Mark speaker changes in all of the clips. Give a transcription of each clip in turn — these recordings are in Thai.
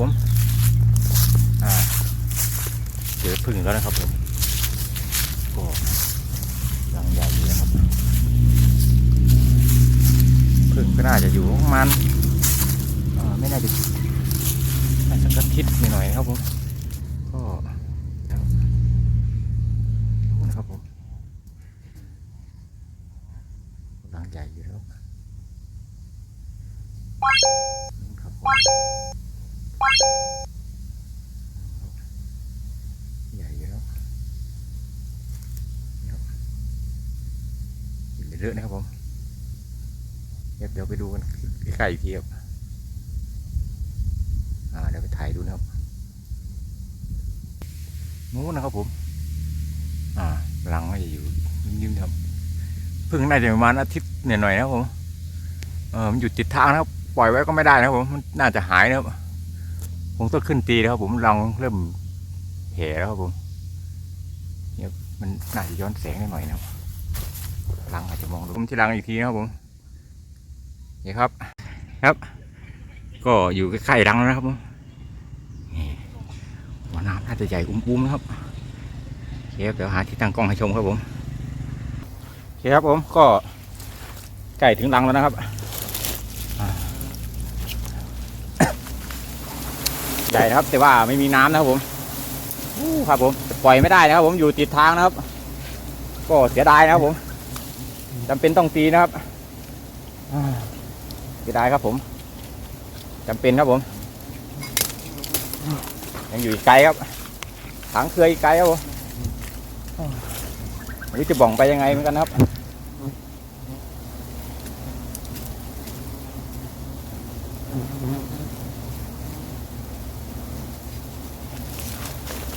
Speaker 1: ผมเจอพึ่งแล้วนะครับผมก็รังใหญ่อยู่นะครับพึ่งก็น่าจะอยู่ประมาณไม่น่าจะสักอาทิตย์หน่อยนะครับผมก็นะครับผมรังใหญ่อยู่แล้วครับผมใหญ่อยู่แล้วเยอะนะครับผมเดี๋ยวไปดูกันใกล้ๆอีกทีครับเดี๋ยวไปถ่ายดูนะครับนู้นนะครับผมรังก็จะอยู่นิ่มๆครับพึ่งน่าจะประมาณอาทิตย์หน่อยๆนะครับผมมันอยู่ติดทางนะครับปล่อยไว้ก็ไม่ได้นะครับผมมันน่าจะหายนะครับผมต้องขึ้นตีนะครับผมรังเริ่มแผ่แล้วครับผมเนี่ยมันน่าจะย้อนแสงหน่อยนะครับรังอาจจะมองดูที่รังอีกทีนะครับผมนี่ครับก็อยู่ใกล้ๆรังแล้วนะครับผมหัวน้ำน่าจะใหญ่อุ้มๆนะครับเดี๋ยวหาที่ตั้งกล้องให้ชมครับผมโอเคครับผมก็ใกล้ถึงรังแล้วนะครับใหญ่นะครับแต่ว่าไม่มีน้ำนะครับผมครับผมปล่อยไม่ได้นะครับผมอยู่ติดทางนะครับก็เสียดายนะครับผมจำเป็นต้องตีนะครับเสียดายครับผมจำเป็นครับผมยังอยู่อีกไกลครับทางเคยอีกไกลครับผมไม่รู้จะบ่องไปยังไงเหมือนกันครับ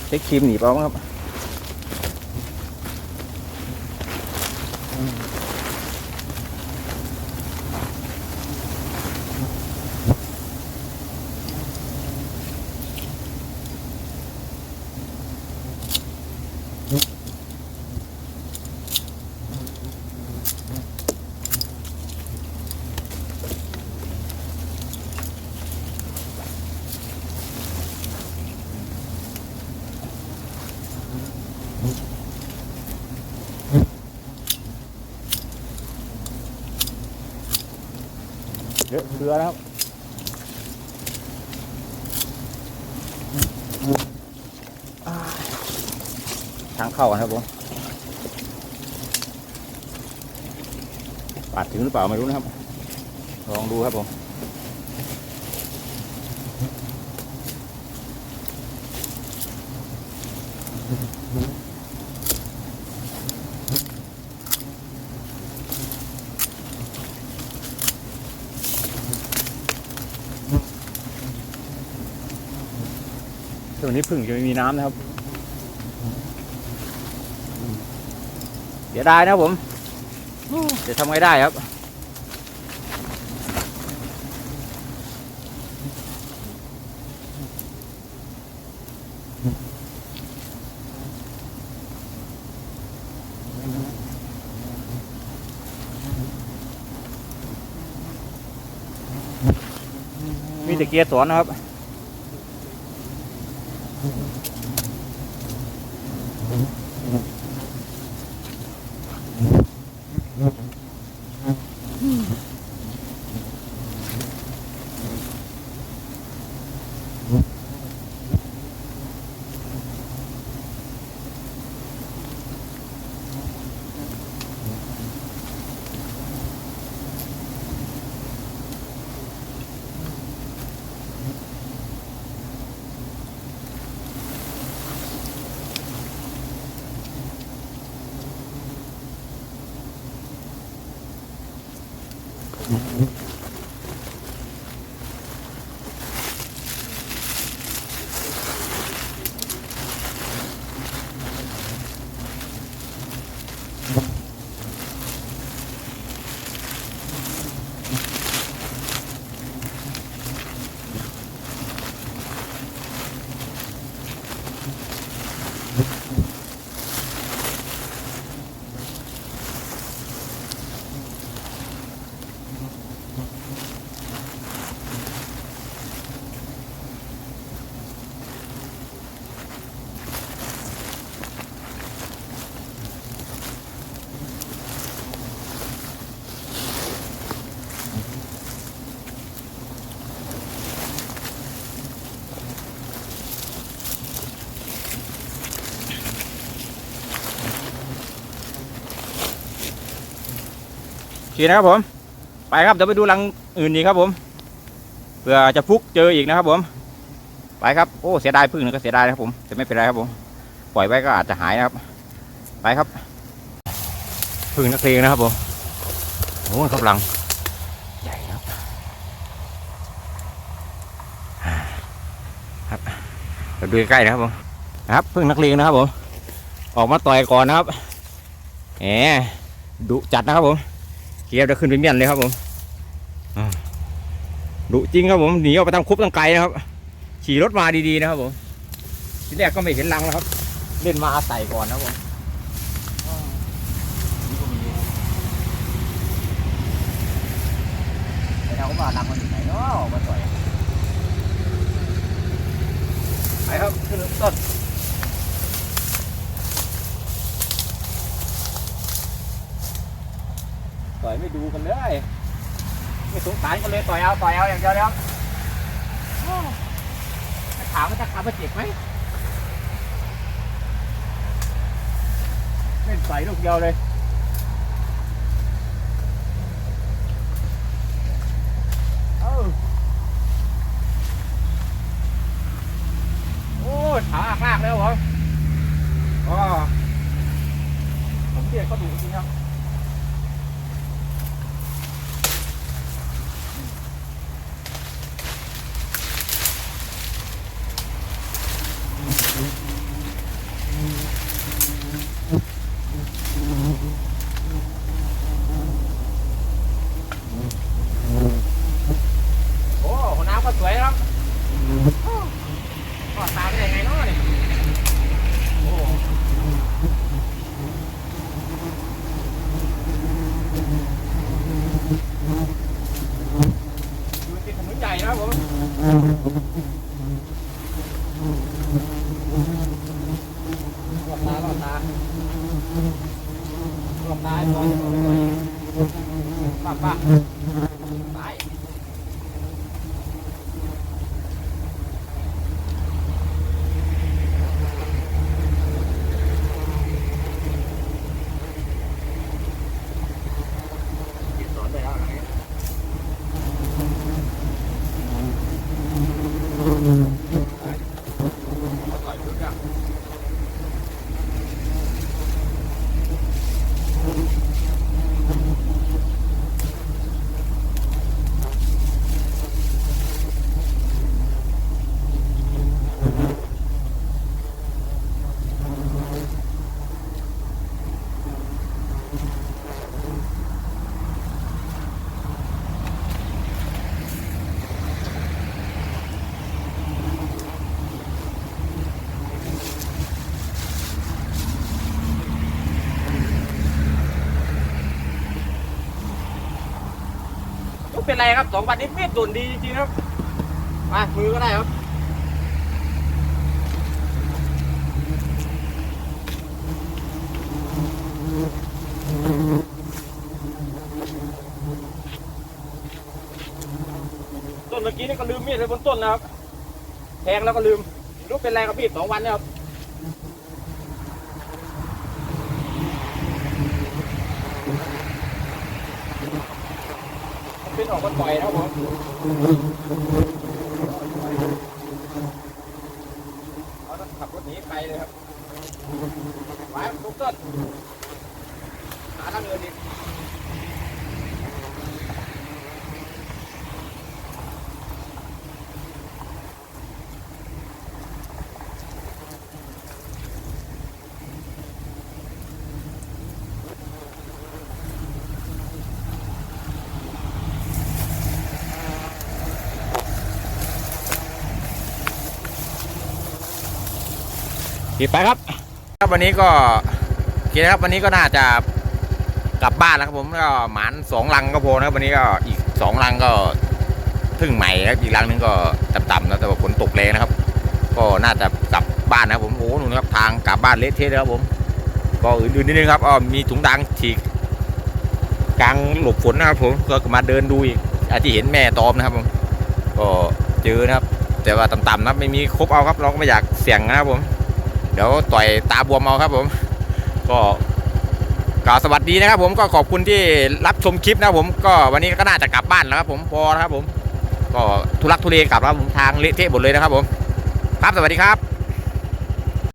Speaker 1: เช็คครีมหนีเปล่าครับเยอะเรือนะครับทางเข้าครับผมปาดถึงหรือเปล่าไม่รู้นะครับลองดูครับผมช่วงนี้พึ่งจะไม่มีน้ำนะครับเสียดายนะผมจะทำไงได้ครับมีแต่เกียร์สวนนะครับ
Speaker 2: เคนะครับผมไปครับเดี๋ยวไปดูรังอื่นอีกครับผมเผื่อจะฟุกเจออีกนะครับผมไปครับโอ้เสียดายพึ่งก็เสียดายนะครับผมแต่ไม่เป็นไรครับผมปล่อยไว้ก็อาจจะหายนะครับไปครับพึ่งนักเลงนะครับผมโอ้ครับรังใหญ่ครับครับเราดูใกล้ๆนะครับผมนะครับพึ่งนักเลงนะครับผมออกมาต่อยก่อนนะครับแหมดุจัดนะครับผมเกียร์จะขึ้นไปเมียนเลยครับผมดุจริงครับผมหนีออกไปทางคุบทางไกลนะครับขี่รถมาดีๆนะครับผมทีแรกก็ไม่เห็นรังแล้วครับเล่นมาอาศัยก่อนนะครับผมเราก็มารังมันอยู่ไหนเนาะมาต่อยไปครับขึ้นต้นต่อยไม่ดูกันเลยไม่สงสารกันเลยต่อยเอาอย่างเดียวแล้วถามว่าจะขับมาเจ็บไหมเล่นใส่ลูกเดียวเลยโอ้ขามากแล้วเหรอผมเรียกเขาดูจริงครับโอ้หัวน้ำก็สวยครับก็ตามได้ไงเนาะนี่โอ้ดูติดถนนใหญ่นะครับผมรอบตารอบตารอบตาป้าตายสอนได้แล้วนะต่อยพึ่งอ่ะไม่เป็นไรครับ2 วันนี้เม็ดโดนดีจริงๆครับมามือก็ได้ครับต้นเมื่อกี้นี่ก็ลืมมีดไว้บนต้นนะครับแทงแล้วก็ลืมรู้เป็นไรครับพี่2 วันเนี่ยครับเป็นออกมาต่อยนะครับผมเราต้องขับรถหนีไปเลยครับไปทุกต้นหาทางเงินอีกขี่ไปครับวันนี้ก็โอเคนะครับวันนี้ก็น่าจะกลับบ้านแล้วครับผมก็หมาน2 ลังก็พอนะครับวันนี้ก็อีก2 ลังก็พึ่งใหม่ครับอีกลังนึงก็ต่ำๆนะแต่ว่าฝนตกแรงนะครับก็น่าจะกลับบ้านนะครับผมโอ้โหนู่นครับทางกลับบ้านเละเทะเลยครับผมก็อื่นๆนิดนึงครับมีถุงดางฉีกกลางหลบฝนนะครับผมก็มาเดินดูอีกอาจจะเห็นแม่ตอมนะครับผมก็เจอนะครับแต่ว่าต่ำๆนะไม่มีครบเอาครับเราก็ไม่อยากเสี่ยงนะครับผมเดี๋ยวต่อยตาบวมเอาครับผมก็ ก็สวัสดีนะครับผมก็ขอบคุณที่รับชมคลิปนะครับผมก็วันนี้ก็น่าจะกลับบ้านแล้วครับผมพอนะครับผมก็ทุลักทุเลกลับแล้วผมทางเละเทะหมดเลยนะครับผมครับสวัสดีครับ